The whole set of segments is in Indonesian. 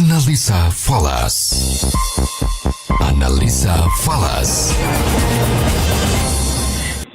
Analisa Falas. Analisa Falas.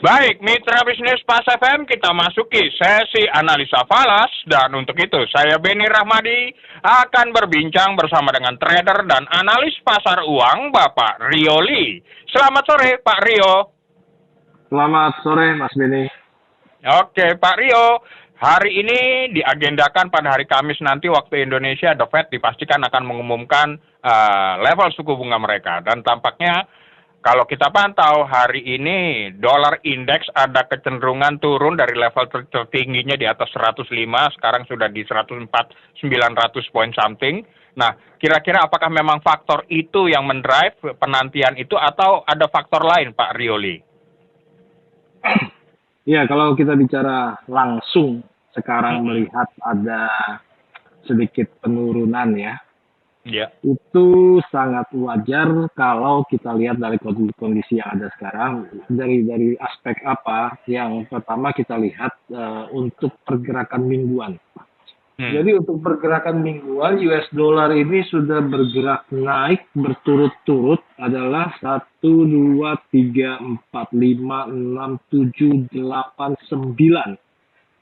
Baik, mitra bisnis Pas FM, kita masuki sesi analisa falas, dan untuk itu saya Beni Rahmadi akan berbincang bersama dengan trader dan analis pasar uang Bapak Rio Lee. Selamat sore Pak Rio. Selamat sore Mas Beni. Oke Pak Rio, hari ini diagendakan pada hari Kamis nanti waktu Indonesia, The Fed dipastikan akan mengumumkan level suku bunga mereka, dan tampaknya kalau kita pantau hari ini, dolar indeks ada kecenderungan turun dari level tertingginya di atas 105, sekarang sudah di 104, 900 point something. Nah, kira-kira apakah memang faktor itu yang mendrive penantian itu atau ada faktor lain, Pak Rioli? Ya, kalau kita bicara langsung, sekarang melihat ada sedikit penurunan ya. Ya. Itu sangat wajar kalau kita lihat dari kondisi yang ada sekarang. Dari aspek apa? Yang pertama kita lihat untuk pergerakan mingguan. Jadi untuk pergerakan mingguan US dollar ini sudah bergerak naik berturut-turut adalah 1, 2, 3, 4, 5, 6, 7, 8, 9.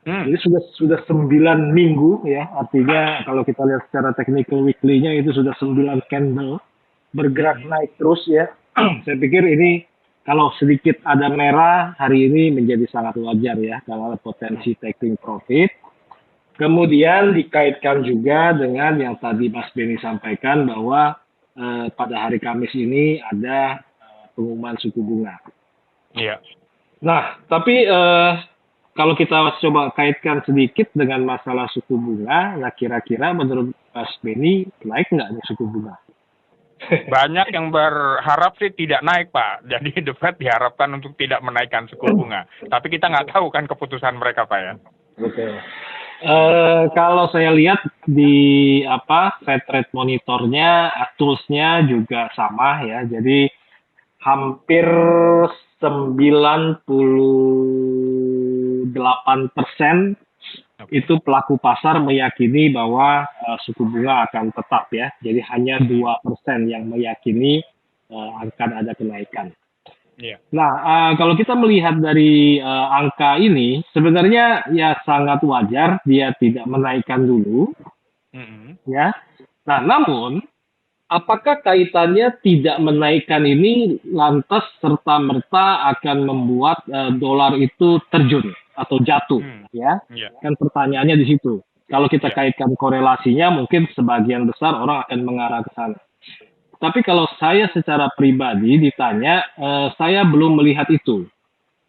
Jadi sudah 9 minggu ya, artinya kalau kita lihat secara technical weekly-nya itu sudah 9 candle bergerak naik terus ya. Saya pikir ini kalau sedikit ada merah hari ini menjadi sangat wajar ya, kalau ada potensi taking profit. Kemudian dikaitkan juga dengan yang tadi Mas Beni sampaikan bahwa pada hari Kamis ini ada pengumuman suku bunga. Iya. Nah, tapi kalau kita coba kaitkan sedikit dengan masalah suku bunga, nah kira-kira menurut Mas Beni naik nggak nih suku bunga? Banyak yang berharap sih tidak naik, Pak. Jadi The Fed diharapkan untuk tidak menaikkan suku bunga. Tapi kita nggak tahu kan keputusan mereka, Pak ya. Oke. Kalau saya lihat di Fed Rate Monitornya, toolsnya juga sama ya. Jadi hampir 98% itu pelaku pasar meyakini bahwa suku bunga akan tetap ya. Jadi hanya 2% yang meyakini akan ada kenaikan. Yeah. Nah, kalau kita melihat dari angka ini, sebenarnya ya sangat wajar dia tidak menaikkan dulu, ya. Nah, namun apakah kaitannya tidak menaikkan ini lantas serta-merta akan membuat dolar itu terjun atau jatuh, ya? Yeah. Kan pertanyaannya di situ. Kalau kita kaitkan korelasinya, mungkin sebagian besar orang akan mengarah ke sana. Tapi kalau saya secara pribadi ditanya, saya belum melihat itu.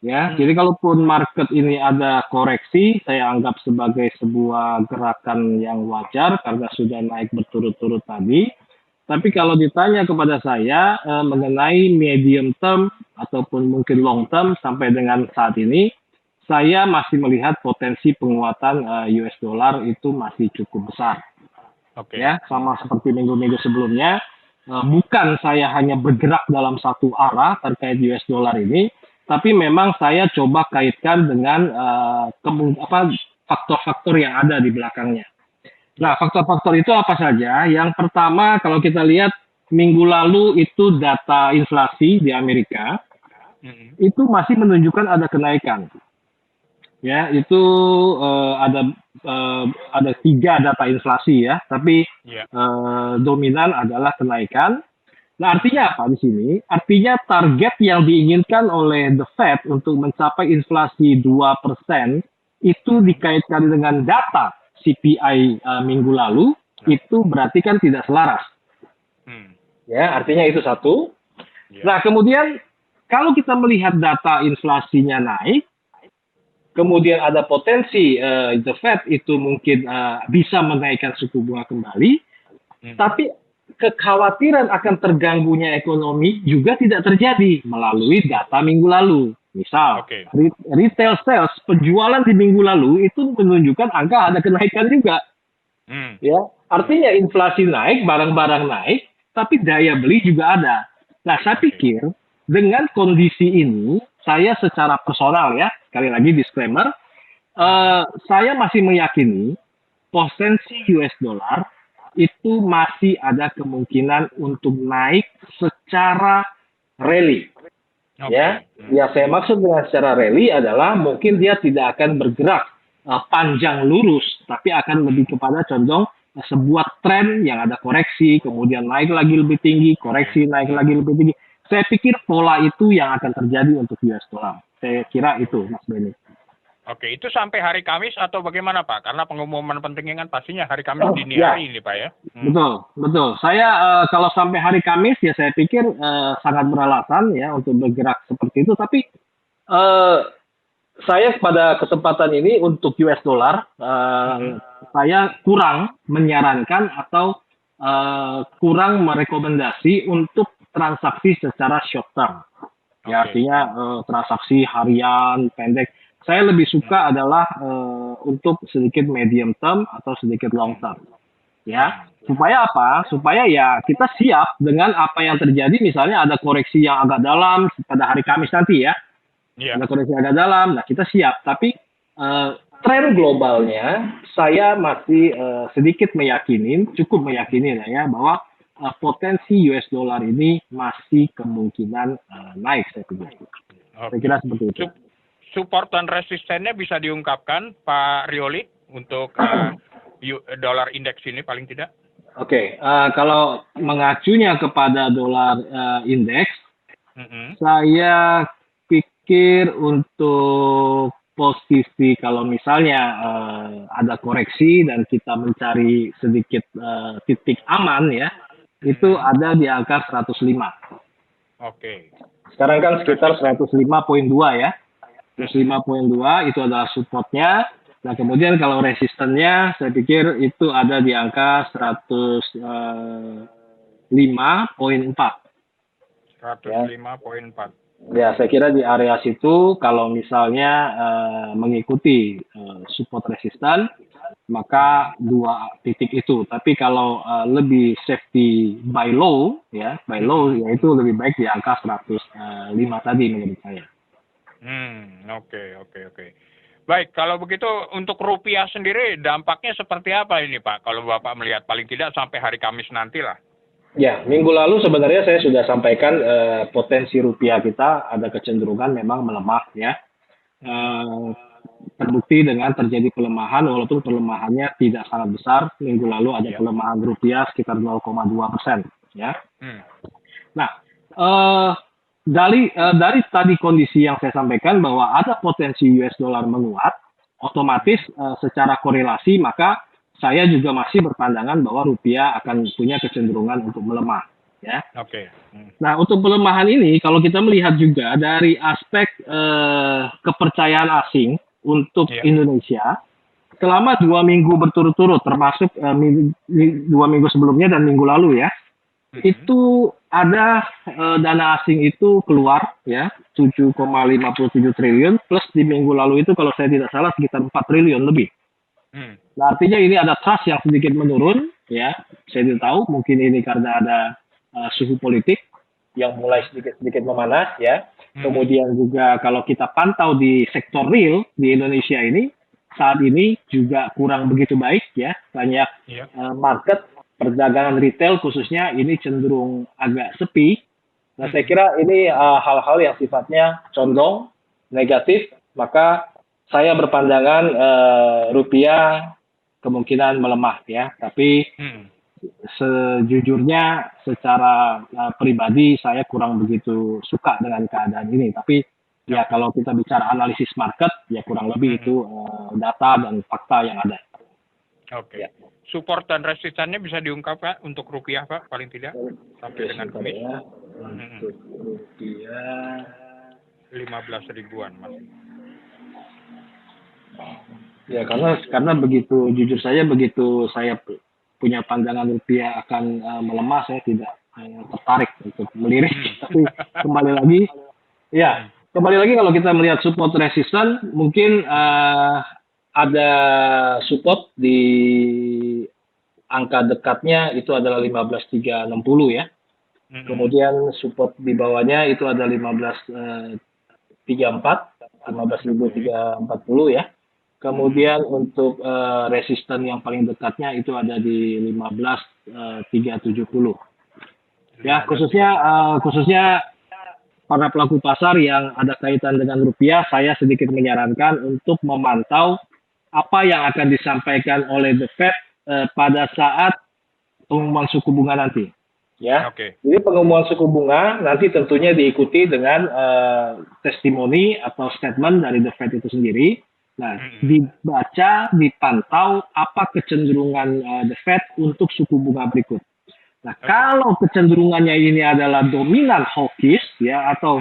Ya, jadi kalaupun market ini ada koreksi, saya anggap sebagai sebuah gerakan yang wajar karena sudah naik berturut-turut tadi. Tapi kalau ditanya kepada saya mengenai medium term ataupun mungkin long term sampai dengan saat ini, saya masih melihat potensi penguatan US dollar itu masih cukup besar. Okay. Ya, sama seperti minggu-minggu sebelumnya. Bukan saya hanya bergerak dalam satu arah terkait US dollar ini, tapi memang saya coba kaitkan dengan faktor-faktor yang ada di belakangnya. Nah, faktor-faktor itu apa saja? Yang pertama, kalau kita lihat minggu lalu itu data inflasi di Amerika, itu masih menunjukkan ada kenaikan. Ya, itu ada 3 data inflasi ya, tapi dominan adalah kenaikan. Nah, artinya apa di sini? Artinya target yang diinginkan oleh The Fed untuk mencapai inflasi 2% itu dikaitkan dengan data CPI minggu lalu, itu berarti kan tidak selaras. Ya, artinya itu satu. Nah, kemudian kalau kita melihat data inflasinya naik, kemudian ada potensi The Fed itu mungkin bisa menaikkan suku bunga kembali, tapi kekhawatiran akan terganggunya ekonomi juga tidak terjadi melalui data minggu lalu. Misal, retail sales, penjualan di minggu lalu itu menunjukkan angka ada kenaikan juga. Ya, artinya inflasi naik, barang-barang naik, tapi daya beli juga ada. Nah, saya pikir dengan kondisi ini, saya secara personal ya, sekali lagi disclaimer, saya masih meyakini potensi US dollar itu masih ada kemungkinan untuk naik secara rally. Ya, yang saya maksud dengan secara rally adalah mungkin dia tidak akan bergerak panjang lurus, tapi akan lebih kepada condong sebuah tren yang ada koreksi, kemudian naik lagi lebih tinggi, koreksi naik lagi lebih tinggi. Saya pikir pola itu yang akan terjadi untuk US dollar. Saya kira itu, Mas Benny. Oke, itu sampai hari Kamis atau bagaimana Pak? Karena pengumuman pentingnya kan pastinya hari Kamis dini hari ini Pak ya. Betul, betul. Saya kalau sampai hari Kamis ya saya pikir sangat beralasan ya untuk bergerak seperti itu. Tapi saya pada kesempatan ini untuk US dollar saya kurang menyarankan atau kurang merekomendasi untuk transaksi secara short term. Ya artinya transaksi harian pendek. Saya lebih suka adalah untuk sedikit medium term atau sedikit long term. Ya, supaya apa? Supaya ya kita siap dengan apa yang terjadi. Misalnya ada koreksi yang agak dalam pada hari Kamis nanti ya. Ada koreksi agak dalam. Nah, kita siap. Tapi tren globalnya saya masih sedikit cukup meyakini lah ya bahwa potensi US dollar ini masih kemungkinan naik saya pikir. Saya kira seperti itu. Support dan resistennya bisa diungkapkan Pak Rioli untuk dolar indeks ini paling tidak? Oke, kalau mengacunya kepada dolar indeks, saya pikir untuk posisi kalau misalnya ada koreksi dan kita mencari sedikit titik aman ya, itu ada di angka 105. Oke. Sekarang kan sekitar 105.2 ya. 105.2 itu adalah supportnya. Nah, kemudian kalau resistennya, saya pikir itu ada di angka 105.4. 105.4. Ya, saya kira di area situ, kalau misalnya mengikuti support resisten, maka dua titik itu. Tapi kalau lebih safety buy low, yaitu lebih baik di angka 105 tadi menurut saya. Oke. Baik, kalau begitu untuk rupiah sendiri dampaknya seperti apa ini Pak? Kalau Bapak melihat paling tidak sampai hari Kamis nanti lah. Ya, minggu lalu sebenarnya saya sudah sampaikan potensi rupiah kita ada kecenderungan memang melemah ya. Terbukti dengan terjadi pelemahan walaupun pelemahannya tidak sangat besar. Minggu lalu ada pelemahan rupiah sekitar 0,2% ya. Nah, dari tadi kondisi yang saya sampaikan bahwa ada potensi US dollar menguat, otomatis secara korelasi maka saya juga masih berpandangan bahwa rupiah akan punya kecenderungan untuk melemah. Ya. Oke. Nah, untuk pelemahan ini kalau kita melihat juga dari aspek kepercayaan asing untuk Indonesia, selama 2 minggu berturut-turut, termasuk 2 minggu sebelumnya dan minggu lalu ya, itu ada dana asing itu keluar ya 7,57 triliun plus di minggu lalu itu kalau saya tidak salah sekitar 4 triliun lebih. Nah, artinya ini ada trust yang sedikit menurun ya. Saya tidak tahu mungkin ini karena ada suhu politik yang mulai sedikit memanas ya. Kemudian juga kalau kita pantau di sektor real di Indonesia ini saat ini juga kurang begitu baik ya. Banyak market perdagangan retail khususnya ini cenderung agak sepi. Nah, saya kira ini hal-hal yang sifatnya condong negatif, maka saya berpandangan rupiah kemungkinan melemah ya. Tapi sejujurnya secara pribadi saya kurang begitu suka dengan keadaan ini. Tapi ya kalau kita bicara analisis market ya kurang lebih itu data dan fakta yang ada. Oke. Support dan resistannya bisa diungkap Pak untuk rupiah Pak paling tidak sampai dengan Kamis. Untuk rupiah 15 ribuan Mas. Ya karena begitu jujur saya begitu saya punya pandangan rupiah akan melemah saya tidak tertarik untuk melirik. Tapi kembali lagi kalau kita melihat support resisten mungkin ada support di angka dekatnya itu adalah 15.360 ya. Kemudian support di bawahnya itu ada 15.34, 15.340 ya. Kemudian untuk resisten yang paling dekatnya itu ada di 15.370. Ya, khususnya para pelaku pasar yang ada kaitan dengan rupiah, saya sedikit menyarankan untuk memantau apa yang akan disampaikan oleh The Fed pada saat pengumuman suku bunga nanti. Ya, Jadi pengumuman suku bunga nanti tentunya diikuti dengan testimoni atau statement dari The Fed itu sendiri. Nah, dibaca, dipantau apa kecenderungan The Fed untuk suku bunga berikut. Nah, kalau kecenderungannya ini adalah dominan hawkish ya atau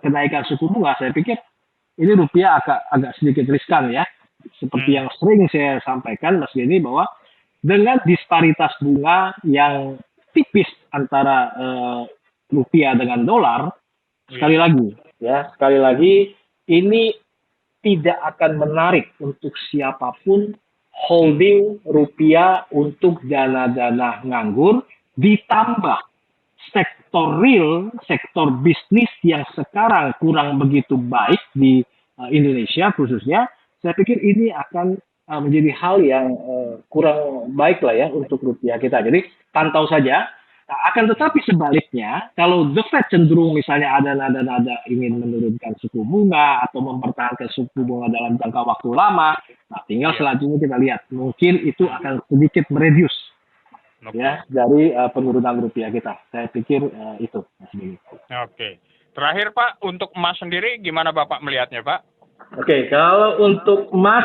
kenaikan suku bunga, saya pikir ini rupiah agak sedikit riskan ya. Seperti yang sering saya sampaikan Mas Denny, bahwa dengan disparitas bunga yang tipis antara rupiah dengan dolar, sekali lagi ini tidak akan menarik untuk siapapun holding rupiah untuk dana-dana nganggur, ditambah sektor real, sektor bisnis yang sekarang kurang begitu baik di Indonesia khususnya, saya pikir ini akan menjadi hal yang kurang baik lah ya untuk rupiah kita. Jadi pantau saja. Nah, akan tetapi sebaliknya, kalau The Fed cenderung misalnya ada nada-nada ingin menurunkan suku bunga atau mempertahankan suku bunga dalam jangka waktu lama, nah tinggal selanjutnya kita lihat, mungkin itu akan sedikit mereduce ya dari penurunan rupiah kita. Saya pikir itu. Oke. Terakhir Pak, untuk emas sendiri gimana Bapak melihatnya Pak? Oke, kalau untuk emas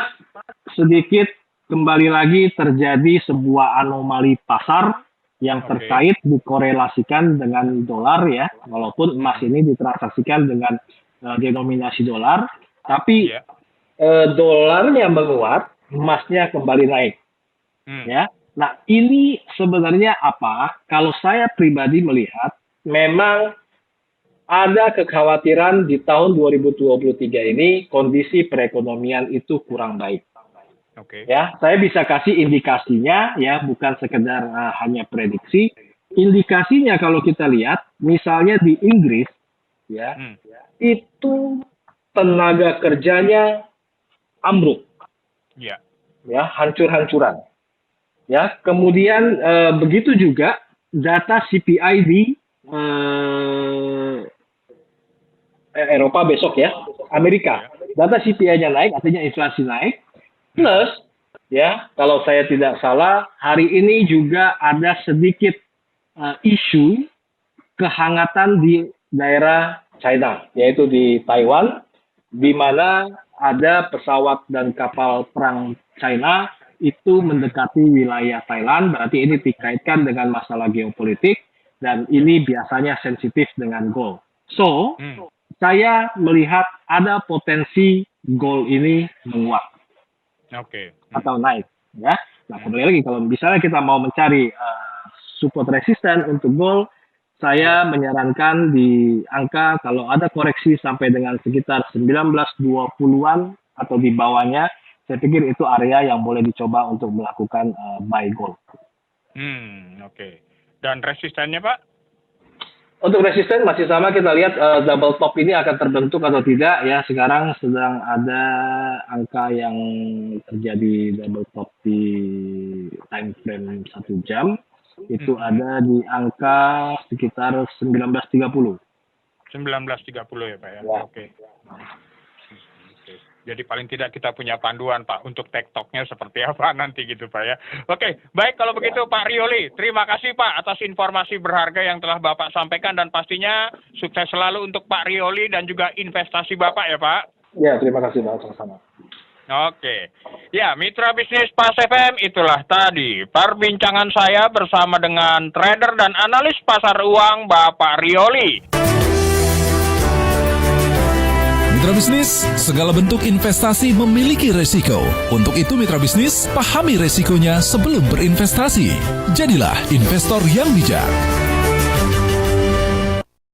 sedikit kembali lagi terjadi sebuah anomali pasar yang terkait dikorelasikan dengan dolar ya, walaupun emas ini ditransaksikan dengan denominasi dolar, tapi dolarnya menguat, emasnya kembali naik. Ya, nah ini sebenarnya apa? Kalau saya pribadi melihat, memang ada kekhawatiran di tahun 2023 ini kondisi perekonomian itu kurang baik. Ya, saya bisa kasih indikasinya ya, bukan sekedar hanya prediksi. Indikasinya kalau kita lihat, misalnya di Inggris ya, itu tenaga kerjanya ambruk. Ya, hancur-hancuran. Ya, kemudian begitu juga data CPI di Eropa besok ya, Amerika. Data CPI-nya naik, artinya inflasi naik. Plus, ya, kalau saya tidak salah, hari ini juga ada sedikit isu kehangatan di daerah China, yaitu di Taiwan, di mana ada pesawat dan kapal perang China itu mendekati wilayah Thailand, berarti ini dikaitkan dengan masalah geopolitik, dan ini biasanya sensitif dengan gold. So, saya melihat ada potensi gold ini menguat. Atau naik, ya. Nah, kembali lagi kalau misalnya kita mau mencari support resisten untuk gold, saya menyarankan di angka kalau ada koreksi sampai dengan sekitar 1920-an atau di bawahnya, saya pikir itu area yang boleh dicoba untuk melakukan buy gold. Dan resistennya Pak? Untuk resisten masih sama, kita lihat double top ini akan terbentuk atau tidak ya. Sekarang sedang ada angka yang terjadi double top di time frame 1 jam. Itu ada di angka sekitar 1930. 1930 ya Pak ya? Oke. Jadi paling tidak kita punya panduan Pak untuk TikToknya seperti apa nanti gitu Pak ya. Oke, baik kalau begitu Pak Rioli. Terima kasih Pak atas informasi berharga yang telah Bapak sampaikan dan pastinya sukses selalu untuk Pak Rioli dan juga investasi Bapak ya Pak. Ya, terima kasih Pak, sama-sama. Oke. Ya, Mitra Bisnis Pas FM, itulah tadi perbincangan saya bersama dengan trader dan analis pasar uang Bapak Rioli. Mitra Bisnis, segala bentuk investasi memiliki resiko. Untuk itu Mitra Bisnis, pahami resikonya sebelum berinvestasi. Jadilah investor yang bijak.